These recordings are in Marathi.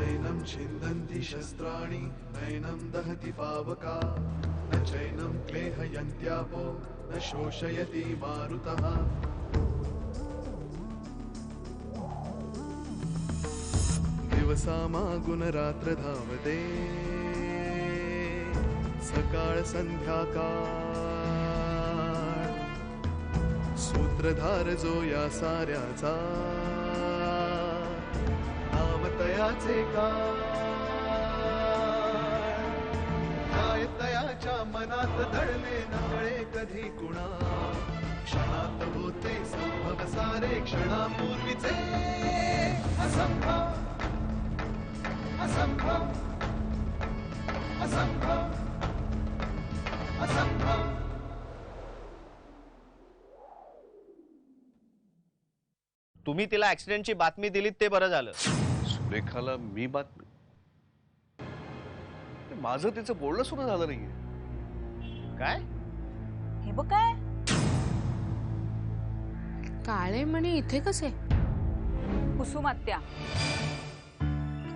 नैनं छिन्दन्ति शस्त्राणि नैनं दहति पावका न चैनं क्लेहयन्त्यापो न शोषयति मारुतः दिवसामागुणरात्र धावते सकाळ संध्याकाळ सूत्रधार जो या साऱ्याचा नाव तयाचे काय तयाच्या मनात दडले नकळे कधी कुणा क्षणात होते संभव सारे क्षणापूर्वीचे असंभव असंभव असंभव असंभव. तुम्ही तिला ऍक्सिडेंटची बातमी दिलीत ते बरं झालं. सुरेखाला मी बातमी? माझं तिचं बोलणं सुरू झालं नाहीये. काय हे बघ काय काळे म्हणे इथे कसे? कुसुम आत्या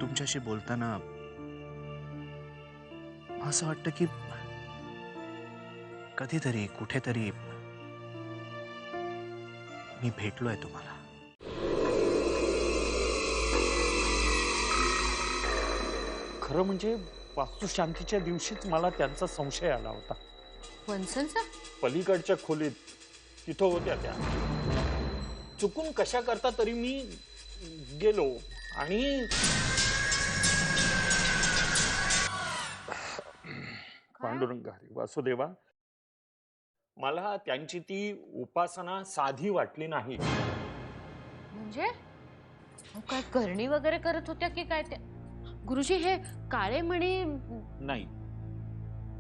तुमच्याशी बोलताना असं वाटतं की कधीतरी कुठेतरी मी भेटलोय तुम्हाला. खरं म्हणजे वास्तुशांतीच्या दिवशीच मला त्यांचा संशय आला होता. वंसलचा? पलीकडच्या खोलीत तिथं होत्या त्या. चुकून कशा करता तरी मी गेलो आणि पांडुरंग हरी वासुदेवा, मला त्यांची ती उपासना साधी वाटली नाही. म्हणजे काय करणी वगैरे करत होत्या की काय? त्या गुरुजी हे काळे म्हणे नाही,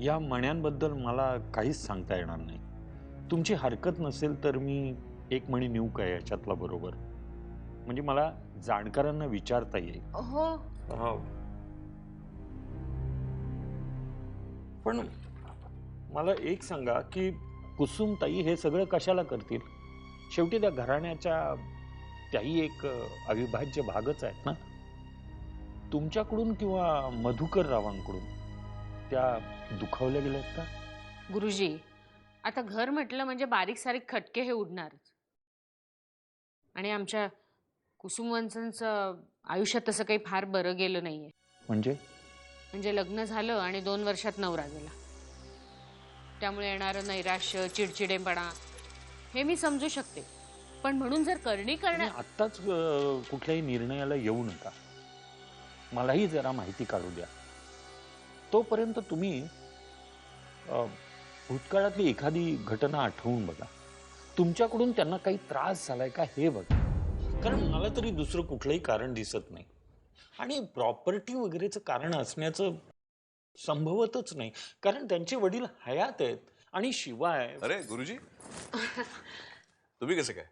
या मण्यांबद्दल मला काहीच सांगता येणार नाही. तुमची हरकत नसेल तर मी एक मणी नेऊ काय याच्यातला बरोबर, म्हणजे मला जाणकारांना विचारता येईल. हो पण मला एक सांगा की कुसुमताई हे सगळं कशाला करतील? शेवटी त्या घराण्याच्या त्याही एक अविभाज्य भागच आहेत ना. तुमच्याकडून किंवा मधुकर रावांकडून त्या दुखावल्या गेल्यात का? गुरुजी आता घर म्हटलं म्हणजे बारीक सारीक खटके हे उडणारच. आणि आमच्या कुसुमवंचांचं आयुष्यात तसं काही फार बरं गेलं नाहीये. म्हणजे लग्न झालं आणि 2 वर्षात नवरा गेला. त्यामुळे येणारं नैराश्य चिडचिडेपणा हे मी समजू शकते. पण म्हणून जर करणी करण्या आत्ताच कुठल्याही निर्णयाला येऊ नका. मलाही जरा माहिती काढू द्या. तोपर्यंत तुम्ही भूतकाळातली एखादी घटना आठवून बघा. तुमच्याकडून त्यांना काही त्रास झालाय का हे बघा. कारण मला तरी दुसरं कुठलंही कारण दिसत नाही. आणि प्रॉपर्टी वगैरेचं कारण असण्याचं संभवतच नाही, कारण त्यांचे वडील हयात आहेत. आणि शिवाय अरे गुरुजी, तुम्ही कसे काय?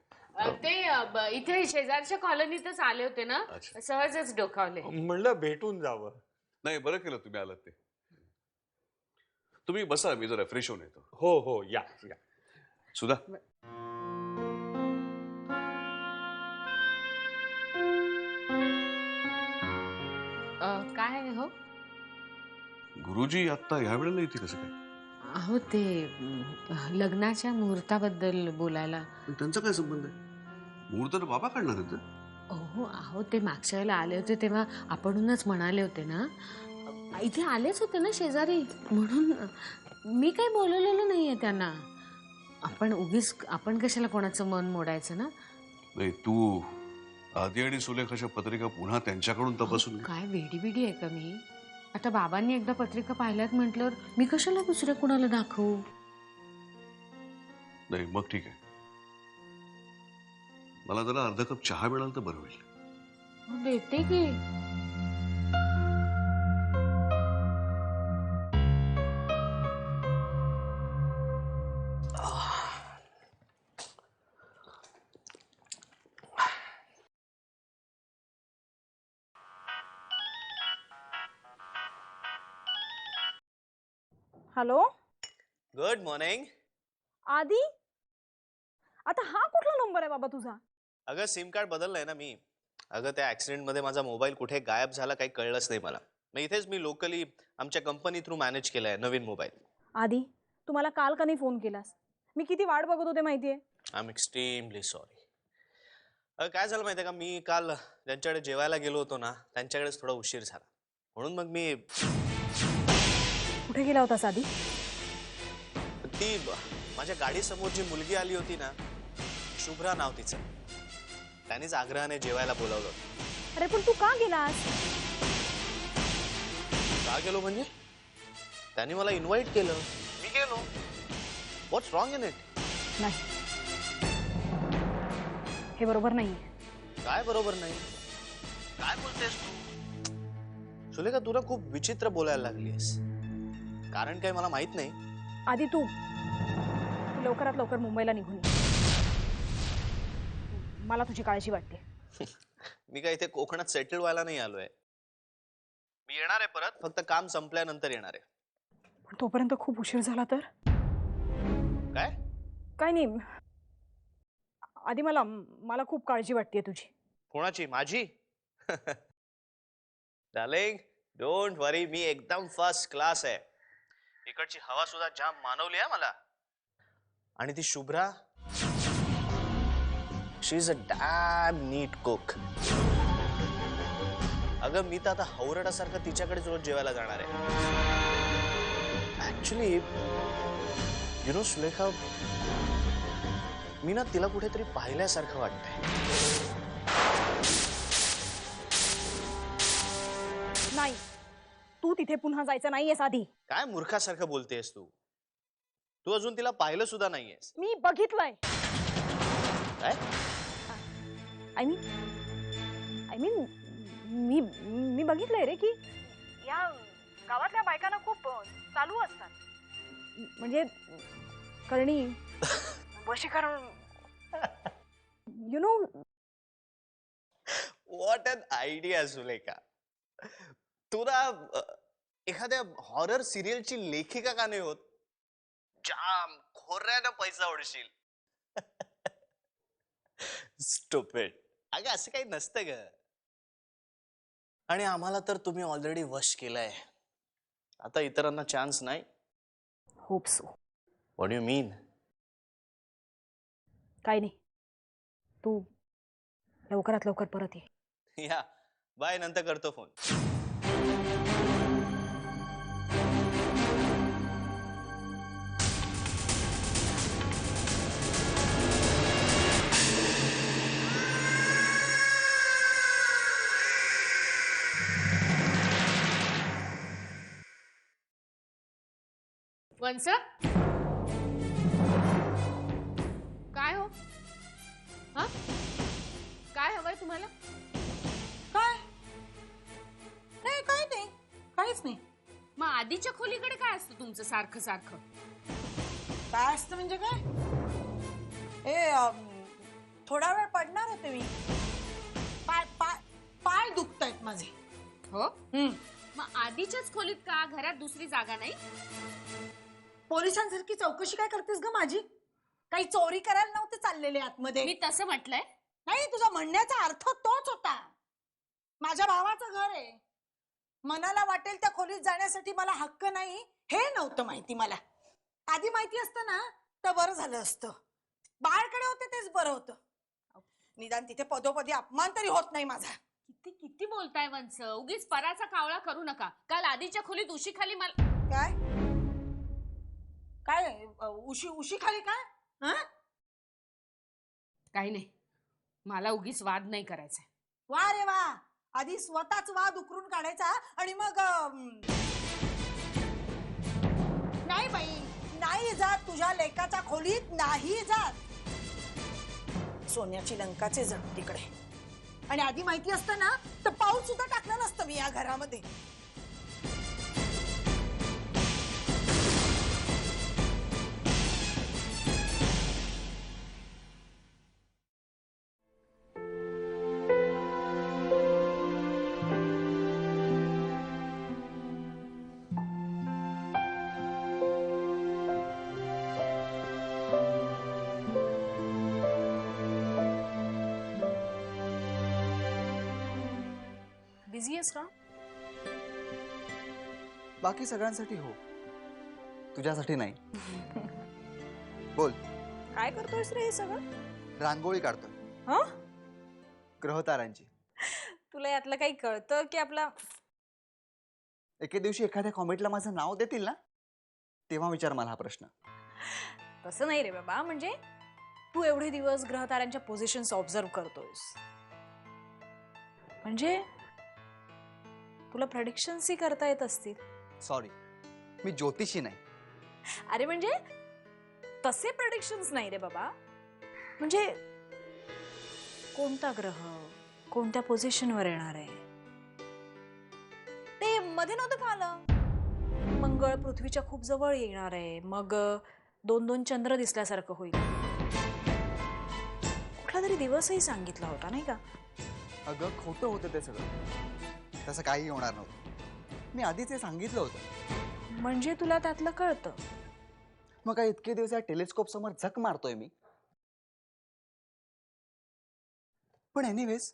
ते इथे शेजारच्या कॉलनीतच आले होते ना, सहजच डोकावले. म्हणलं भेटून जावं. नाही, बरं केलं तुम्ही आलात ते. तुम्ही बसा, मी जरा फ्रेश होऊन येतो. हो हो या या. सुधा, काय हो गुरुजी आता ह्या वेळेला इथे कसं काय? अहो ते लग्नाच्या मुहूर्ताबद्दल बोलायला. त्यांचा काय संबंध आहे? मुहूर्त तर बाबा काढणार होते. हो अहो ते मागच्या वेळेला आले होते तेव्हा आपणच म्हणाले होते ना, इथे आलेच होते ना शेजारी, म्हणून मी काही बोलवलेलं नाहीये त्यांना. आपण कशाला कोणाचं मन मोडायचं ना. नाही, तू आदी आणि सुलेखाच्या पत्रिका पुन्हा त्यांच्याकडून तपासून घे. काय वेडी आहे का मी? आता बाबांनी एकदा पत्रिका पाहिल्यात म्हटल्यावर मी कशाला दुसऱ्या कुणाला दाखवू? नाही मग ठीक आहे. मला जरा अर्धा कप चहा मिळाला तर बरं होईल. देते की. Hello, good morning. आदी, आता हा कुठला नंबर आहे बाबा तुझा? अगं सिम कार्ड बदललंय ना मी. अगं त्या ऍक्सिडेंट मध्ये माझा मोबाईल कुठे गायब झाला काही कळलंच नाही मला. मग इथेच मी लोकली आमच्या कंपनी थ्रू मॅनेज केलाय नवीन मोबाईल. आधी तू मला काल का नाही फोन केलास? मी किती वाट बघत होते माहितीये. I am extremely sorry. काय झालं माहितीये का, मी काल ज्यांच्याकडे जेवायला गेलो होतो ना त्यांच्याकडेच थोडा उशीर झाला, म्हणून मग मी कुठे गेला होतास आधी? ती माझ्या गाडीसमोर जी मुलगी आली होती ना, शुभ्रा नाव तिचं, त्यांनीच आग्रहाने जेवायला बोलावलं होतं. अरे पण तू का गेलास? का गेलो म्हणजे? त्यांनी मला इन्व्हाइट केलं, मी गेलो. व्हॉट्स रॉंग इन इट? नाही, हे बरोबर नाही. काय बरोबर नाही? काय बोलतेस तू? सुलेखा तू ना खूप विचित्र बोलायला लागलीस. कारण काय मला माहित नाही. आधी तू लवकरात लवकर मुंबईला निघून ये. मला तुझी काळजी वाटते. मी काय इथे कोकणात सेटल व्हायला नाही आलोय. मी येणार आहे परत, फक्त काम संपल्यानंतर येणार आहे. पण तोपर्यंत खूप उशीर झाला तर? काय? काय नाही, आधी मला खूप काळजी वाटते तुझी. कोणाची? माझी? डार्लिंग डोंट वरी, मी एकदम फर्स्ट क्लास आहे. इकडची हवा सुद्धा जाम मानवली आहे मला. आणि ती Shubhra, she is a damn neat cook. अगं मी तर आता हवरडासारखं तिच्याकडेच रोज जेवायला जाणार आहे. ऍक्च्युली यु नो सुलेखा, मी ना तिला कुठेतरी पाहिल्यासारखं वाटतंय. नाही, तू तिथे पुन्हा जायचं नाहीयेस आधी. काय मूर्खासारखं बोलतेस तू? तू अजून तिला पाहिलं सुद्धा नाहीयेस. मी बघितलंय. काय? आय मीन मी बघितलंय रे की या गावातल्या बायकांना खूप चालू असतात, म्हणजे करणी, वशीकरण, you know. What an idea Sulekha. तू ना एखाद्या हॉरर सिरियलची लेखिका का नाही होत? जाम खोऱ्यानं पैसा उडशील. स्टुपिड. अगं असं काही नसतं ग. आणि आम्हाला तर तुम्ही ऑलरेडी वश केलंय, आता इतरांना चान्स नाही. Hope so. What do you mean? काय नाही, तू लवकरात लवकर परत ये. या बाय, नंतर करतो फोन. वंस, काय हो? हा, काय हवंय तुम्हाला? काय नाही, काय नाही, काहीच नाही. मग आधीच्या खोलीकडे काय असतं तुमचं सारखं सारखं? काय असतं म्हणजे काय? थोडा वेळ पडणार होते मी. पाय पाय पाय दुखतायत माझे. हो, मग आधीच्याच खोलीत का? घरात दुसरी जागा नाही? पोलिसांसारखी चौकशी काय करतेस ग माझी? काही चोरी करायला नव्हते चाललेले आतमध्ये. मी तसं म्हटलंय नाही, तुझा म्हणण्याचा अर्थ तोच होता. माझ्या भावाचं घर आहे, मनाला वाटेल त्या खोलीत जाण्यासाठी मला हक्क नाही हे नव्हतं माहिती मला. आधी माहिती असतं ना तर बरं झालं असतं. बाळकडे होते तेच बरं होतं. निदान तिथे पदोपदी अपमान तरी होत नाही माझा. किती किती बोलताय वंस, उगीच पराचा कावळा करू नका. काल आधीच्या खोलीत उशी खाली मला काय काय उशी खाली काय? काही नाही, मला उगीच वाद नाही करायचा. वा रे वा, आधी स्वतःच वाद उकरून काढायचा आणि मग नाही बाई, नाही जात तुझ्या लेकाच्या खोलीत, नाही जात. सोन्याची लंकाचे जण तिकडे. आणि आधी माहिती असतं ना तर पाऊल सुद्धा टाकलं नसतं मी या घरामध्ये. बिझी आहेस का? बाकी सगळ्यांसाठी हो, तुझ्यासाठी नाही. बोल. काय करतोयस रे हे सगळं? रांगोळी काढतोय हं? ग्रहतारांची. तुला यातलं काही कळतं की आपला एके दिवशी एखाद्या कॉमेंटला माझं नाव देतील ना, तेव्हा विचार मला हा प्रश्न. तसं नाही रे बाबा. म्हणजे तू एवढे दिवस ग्रहताऱ्यांच्या पोझिशन्स ऑब्झर्व करतोयस, म्हणजे तुला प्रेडिक्शन्सही करता येत असतील. सॉरी, मी ज्योतिषी नाही. अरे म्हणजे तसे प्रेडिक्शन्स नाही रे बाबा. म्हणजे कोणता ग्रह कोणत्या पोझिशनवर येणार आहे ते मध्ये नव्हतं का आलं? मंगळ पृथ्वीच्या खूप जवळ येणार आहे, मग 2-2 चंद्र दिसल्यासारखं होईल. कुठला तरी दिवसही सांगितला होता नाही का? अगं खोटं होतं ते सगळं. तसं काही होणार नव्हतं. मी आधीच हे सांगितलं होतं. म्हणजे तुला त्यातलं कळतं. मग काय इतके दिवस या टेलिस्कोप समोर झक मारतोय मी. पण एनिवेज,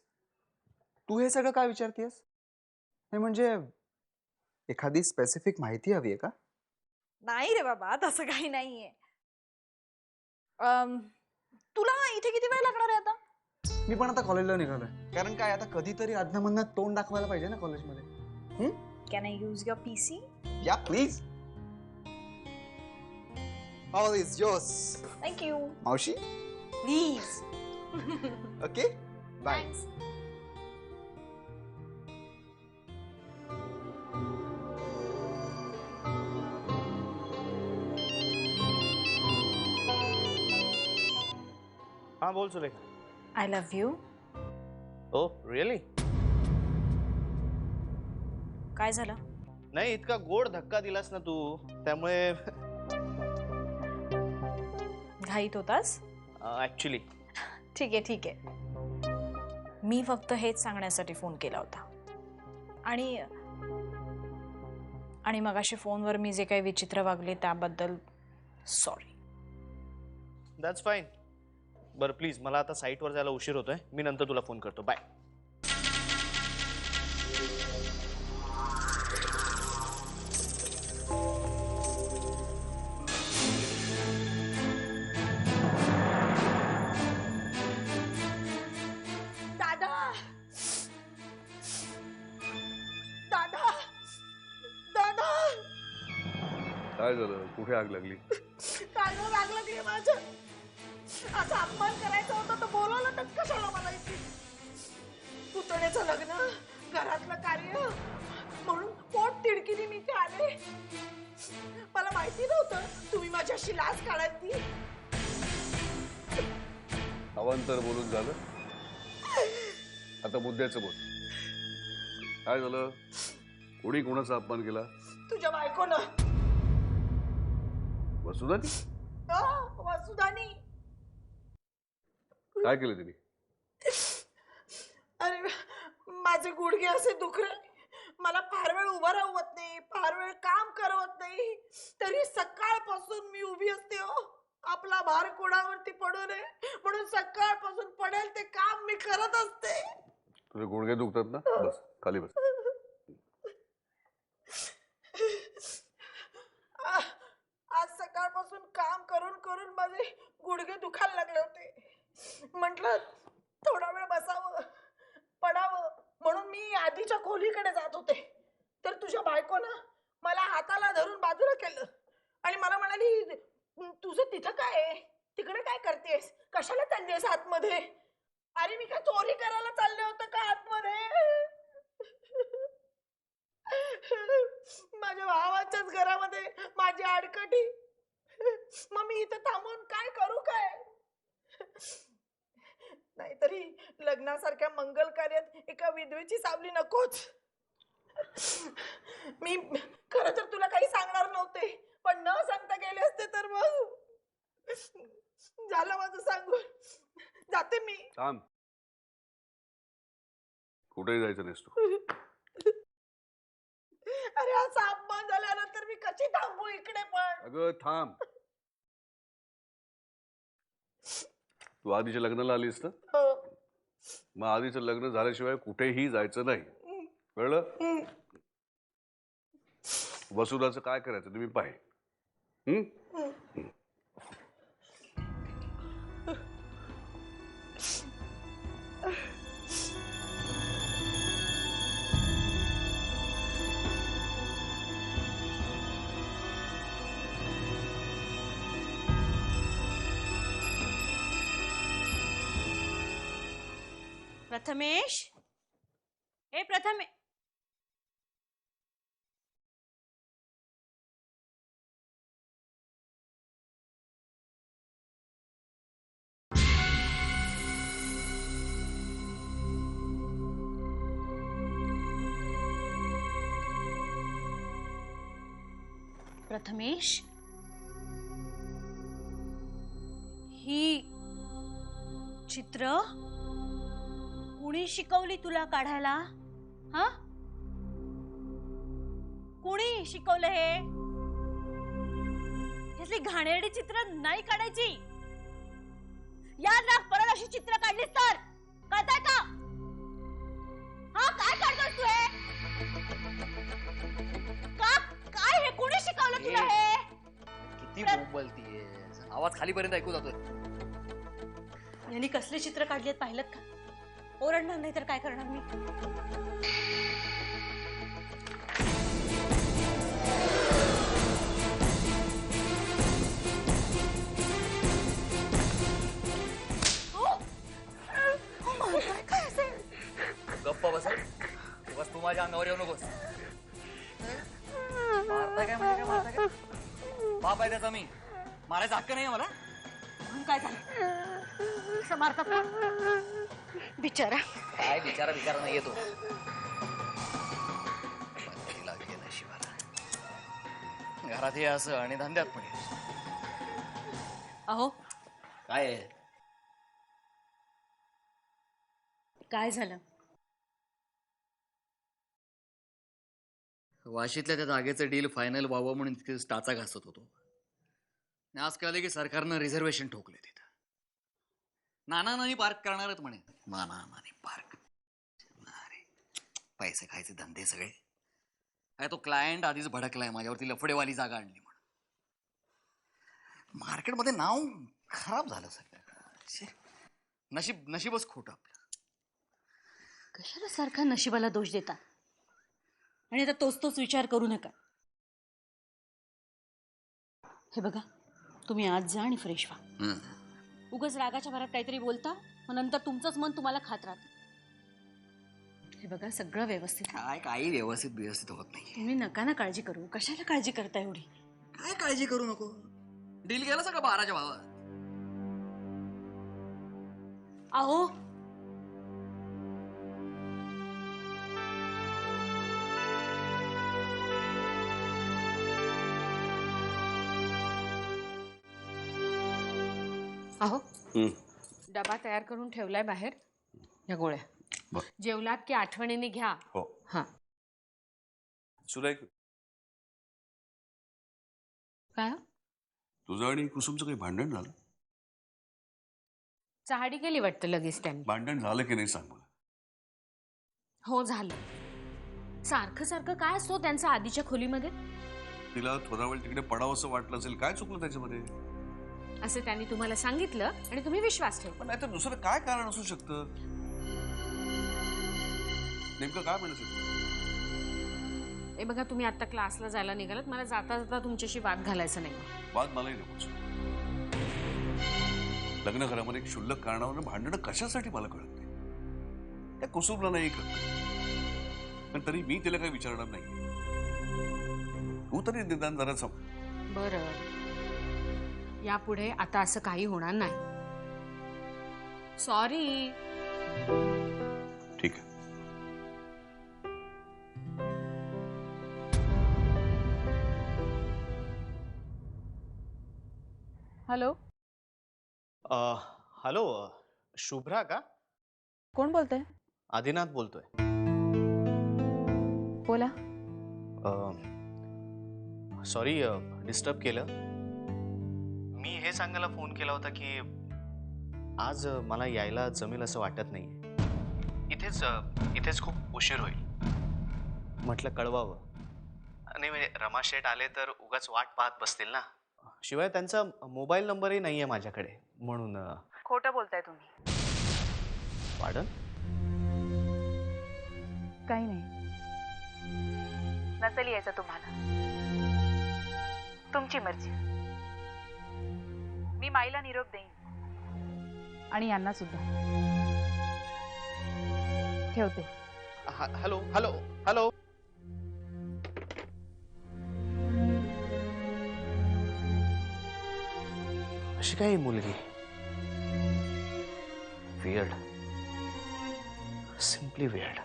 तू हे सगळं काय विचारतेस? हे म्हणजे एखादी स्पेसिफिक माहिती हवी आहे का? नाही रे बाबा, तसं काही नाहीये. तुला इथे किती वेळ लागणार आहे आता? मी पण आता कॉलेजला निघालोय. कारण काय, आता कधीतरी अधनं तोंड दाखवायला पाहिजे ना कॉलेजमध्ये. Can I use your PC? Yeah please. All is yours. Thank you. मावशी. प्लीज. Okay, bye. हाँ बोल Sulekha. I love you. Oh really? काय झालं? नाही, इतका गोड धक्का दिलास ना तू, त्यामुळे घाईत होतास? ऍक्च्युली ठीक आहे ठीक आहे. मी फक्त हेच सांगण्यासाठी फोन केला होता. आणि मगाशी फोनवर मी जे काही विचित्र वागले त्याबद्दल सॉरी. That's fine. बरं प्लीज, मला आता साईटवर जायला उशीर होतोय. मी नंतर तुला फोन करतो. बाय. दादा दादा दादा, काय झालं? कुठे आग लागली? काळं लागलं की माझं. असा अपमान करायचा होता तर बोलवलं तर कशाला मला इथे? पुतण्याचं लग्न, घरातलं कार्य, म्हणून पोट तिडकीने मी इथे आले. मला माहिती नव्हतं तुम्ही माझ्याशी लाज काढायची. अवांतर बोलून झालं, आता मुद्द्याचं बोल. काय झालं? कोणी कोणाचा अपमान केला? तुझ्या बायकोनं. वसुधानी? वसुधानी. काय केलं तिने? अरे माझे गुडघे असे दुखले, मला फार वेळ उभं राहत नाही, फार वेळ काम करवत नाही, तरी सकाळपासून मी उभी असते. हो, आपला भार कोणावरती पडू नये म्हणून सकाळपासून पडेल ते काम मी करत असते. तुझे गुडघे दुखतात ना? बस खाली बस. आज सकाळपासून काम करून करून माझे गुडघे दुखायला लागले होते. म्हटलं थोडा वेळ बसावं, पडावं, म्हणून मी आधीच्या खोलीकडे जात होते. तर तुझ्या बायकोनं मला हाताला धरून बाजूला केलं आणि मला म्हणाली, तुझं तिथं काय आहे? तिकडे काय करतेस? कशाला चाललीस आतमध्ये? अरे मी काय चोरी करायला चालले होते का आतमध्ये? माझ्या भावाच्याच घरामध्ये माझी आडकटी. मग मी इथं थांबून काय करू? काय नाहीतरी लग्नासारख्या मंगल कार्यात एका विधवेची सावली नकोच. मी खरं तर तुला काही सांगणार नव्हते, पण न सांगता गेले असते तर मग झालं माझं सांगून. जाते मी. थांब, कुठेही जायचं नाहीस तू. अरे असा अपमान झाल्यानंतर मी कशी थांबू इकडे पण? अगं थांब. तू आधीच्या लग्नाला आलीस ना? हो. मग आधीचं लग्न झाल्याशिवाय कुठेही जायचं नाही, कळलं? वसुलाचं काय करायचं तुम्ही पाहे. प्रथमेश, ए प्रथमे, प्रथमेश, ही चित्र कुणी शिकवली तुला काढायला? हा, कुणी शिकवलं हे? असली घाणेरडी चित्र नाही काढायची. याद राख, परत अशी चित्र काढलीस तर कळतंय का? हा, काय काढतोस तू हे? का काय हे कुणी शिकवलं तुला हे? किती बोलतीयेस? आवाज खालीपर्यंत ऐकू जातोय. यांनी कसले चित्र काढलेत पाहिलं का? ओरडणार नाही तर काय करणार मी? गप्प बस. बस, तू माझ्या अंगावर येऊ नकोस. मारताय काय म्हणजे काय? मारताय काय? बाप आहे त्याचा मी. मारायचा हक्क नाही मला. काय झालं? असं मारतात का? बिचारा. काय बिचारा बिचारा नाही येतो. घरात हे असं आणि धंद्यात पण हे. अहो, काय आहे? काय झालं? वाशीतल्या त्या जागेचं डील फायनल व्हावं म्हणून तिथे टाचा घासत होतो. आज कळले की सरकारनं रिझर्वेशन ठोकले तिथं. नानांनी पार्क करणारच म्हणे. नानांनी पार्क. अरे, पैसे खायचे धंदे सगळे. अरे, तो क्लायंट आधीच भडकलाय माझ्यावरती. लफडेवाली जागा आणली म्हणून. मार्केटमध्ये नाव खराब झालं सगळं. नशीबच खोटं आपलं. कशाला सारखा नशिबाला दोष देता? आणि आता तोच विचार करू नका. हे बघा, तुम्ही आज जा आणि फ्रेश व्हा. उगाच रागाच्या भरात काहीतरी बोलता, मग नंतर तुमचंच मन तुम्हाला खात राहतं. हे बघा, सगळं व्यवस्थित. काय काही व्यवस्थित होत नाही. तुम्ही नका ना काळजी करू. कशाला काळजी करता एवढी? काय काळजी करू नको. डील गेला सगळं 12च्या भावात. अहो, अहो, डबा तयार करून ठेवलाय बाहेर. या गोळ्या बरं. जेवलात की आठवणीने घ्या. हो. हा. सुरेख, काय? तुझं आणि कुसुमचं काही भांडण झालं? चहाडी केली वाटतं लगेच त्यांनी. भांडण झालं की नाही सांग मला. हो, झालं. सारखं सारखं काय असतो त्यांचं आधीच्या खोलीमध्ये? तिला थोडा वेळ तिकडे पडावंसं वाटलं असेल. काय चुकलं त्याच्यामध्ये? असं त्यांनी तुम्हाला सांगितलं आणि तुम्ही विश्वास ठेवला. पण नाहीतर दुसरं काय कारण असू शकतं? नेमकं काय म्हणत होतं? हे बघा, तुम्ही आता क्लासला जायला निघालात. मला जाता जाता तुमच्याशी वाद घालायचा नाही. वाद मलाही नकोच. लग्न घरामध्ये एक क्षुल्लक कारणावरून भांडणं कशासाठी मला कळत नाही. त्या कुसुमला नाही कळत, पण तरी मी तिला काही विचारणार नाही. तू तरी निदान जरा बरं, यापुढे आता असं काही होणार नाही. सॉरी. ठीक आहे. हॅलो. हॅलो, शुभ्रा का? कोण बोलतंय? आदिनाथ बोलतोय. बोला. सॉरी डिस्टर्ब केलं. मी हे सांगायला फोन केला होता की आज मला यायला जमेल असं वाटत नाही. इथेच खूप उशीर होईल. म्हटलं कळवावं. नाही म्हणजे रमाशेठ आले तर उगाच वाट पाहत बसतील ना. शिवाय त्यांचा मोबाईल नंबरही नाहीये माझ्याकडे म्हणून. खोटं बोलताय तुम्ही. पाडन. काही नाही. नसेल यायचं तुम्हाला. तुमची मर्जी. मी माईला निरोप देईन आणि यांना सुद्धा. ठेवते. Hello hello hello. अशी काय मुलगी. वियर्ड. Simply weird.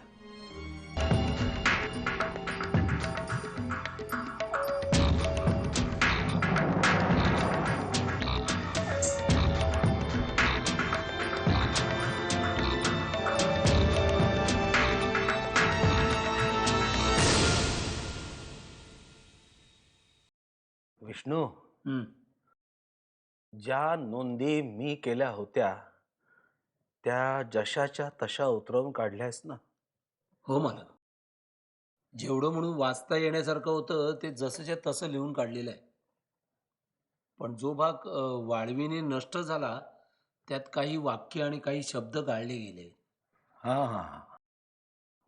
विष्णू, ज्या नोंदी मी केल्या होत्या त्या जशाच्या तशा उतरवून काढल्यास ना? हो मला जेवढं म्हणून वाचता येण्यासारखं होतं ते जसंच्या तसं लिहून काढलेलं आहे. पण जो भाग वाळवीने नष्ट झाला त्यात काही वाक्य आणि काही शब्द गाळले गेले. हा हा,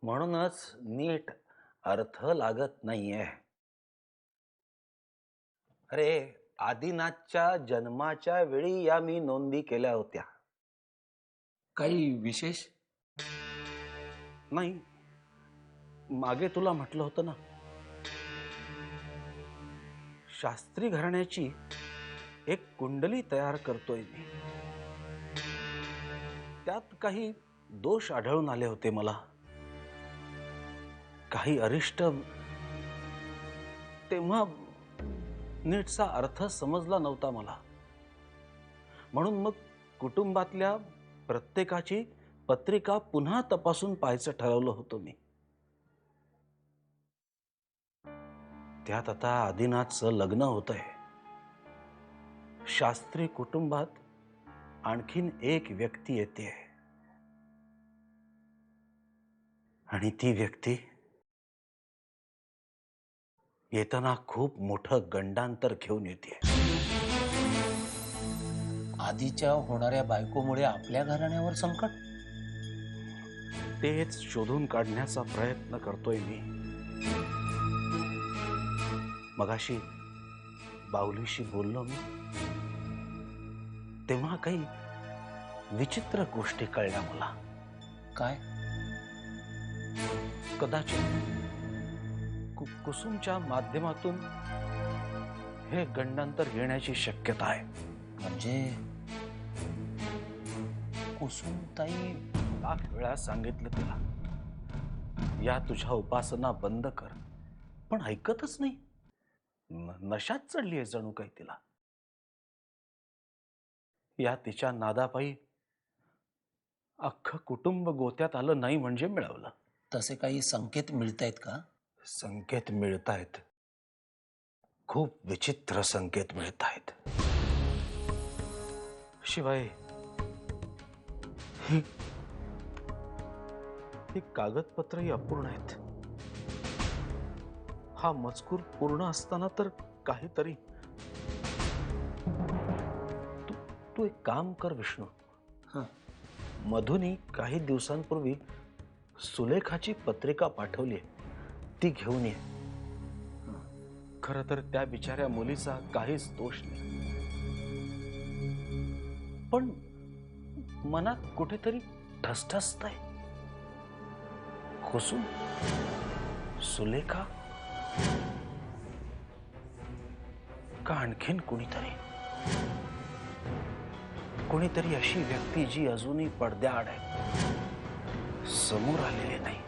म्हणूनच नीट अर्थ लागत नाहीये. अरे, आदिनाथच्या जन्माच्या वेळी या मी नोंदी केल्या होत्या. काही विशेष नाही. मागे तुला म्हटलं होतं ना, शास्त्री घराण्याची एक कुंडली तयार करतोय मी. त्यात काही दोष आढळून आले होते मला, काही अरिष्ट. तेव्हा नीटचा अर्थ समजला नव्हता मला. म्हणून मग कुटुंबातल्या प्रत्येकाची पत्रिका पुन्हा तपासून पाहायचं ठरवलं होतं मी. त्यात आता आदिनाथचं लग्न होतंय. शास्त्री कुटुंबात आणखीन एक व्यक्ती येते आणि ती व्यक्ती येताना खूप मोठं गंडांतर घेऊन येते. आधीच्या होणाऱ्या बायकोमुळे आपल्या घराण्यावर संकट. तेच शोधून काढण्याचा प्रयत्न करतोय मी. मगाशी बाहुलीशी बोललो मी, तेव्हा काही विचित्र गोष्टी कळल्या मला. काय? कदाचित कुसुमच्या माध्यमातून हे गंडांतर येण्याची शक्यता आहे. म्हणजे कुसुमताई? लाख वेळा सांगितलं तिला, या तुझ्या उपासना बंद कर, पण ऐकतच नाही. नशात चढली आहे जणू काही तिला. या तिच्या नादापायी अख्खं कुटुंब गोत्यात आलं नाही म्हणजे मिळवलं. तसे काही संकेत मिळतायत का? संकेत मिळतायत, खूप विचित्र संकेत मिळतायत. शिवाय ही कागदपत्रही अपूर्ण आहेत. हा मजकूर पूर्ण असताना तर काहीतरी. तू एक काम कर विष्णू. मधुनी काही दिवसांपूर्वी सुलेखाची पत्रिका पाठवली, ती घेऊन ये. खरं तर त्या बिचाऱ्या मुलीचा काहीच दोष नाही, पण मनात कुठेतरी ठसठसतंय. कुसुम, सुलेखा का आणखीन कुणीतरी अशी व्यक्ती जी अजूनही पडद्याआड आहे, समोर आलेली नाही.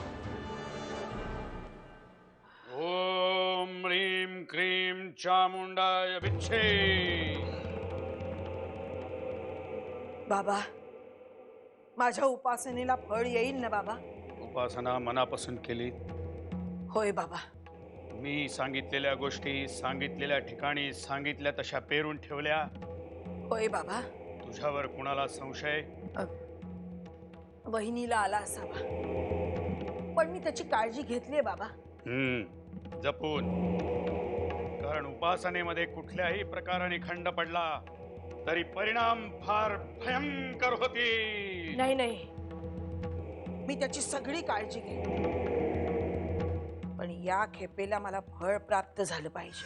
ओम ह्रीं क्रीं चामुंडाय विच्छे. बाबा, माझ्या उपासनेला फळ येईल ना बाबा? उपासना मनापासून केली. होय बाबा. मी सांगितलेल्या गोष्टी सांगितलेल्या ठिकाणी सांगितल्या तशा पेरून ठेवल्या. होय बाबा. तुझ्यावर कुणाला संशय? वहिनीला आला असावा, पण मी त्याची काळजी घेतलीये बाबा. जपून. कारण उपासनेमध्ये कुठल्याही प्रकाराने खंड पडला तरी परिणाम फार भयंकर होतील. नाही नाही, मी त्याची सगळी काळजी घेईन, पण या खेपेला मला फळ प्राप्त झालं पाहिजे.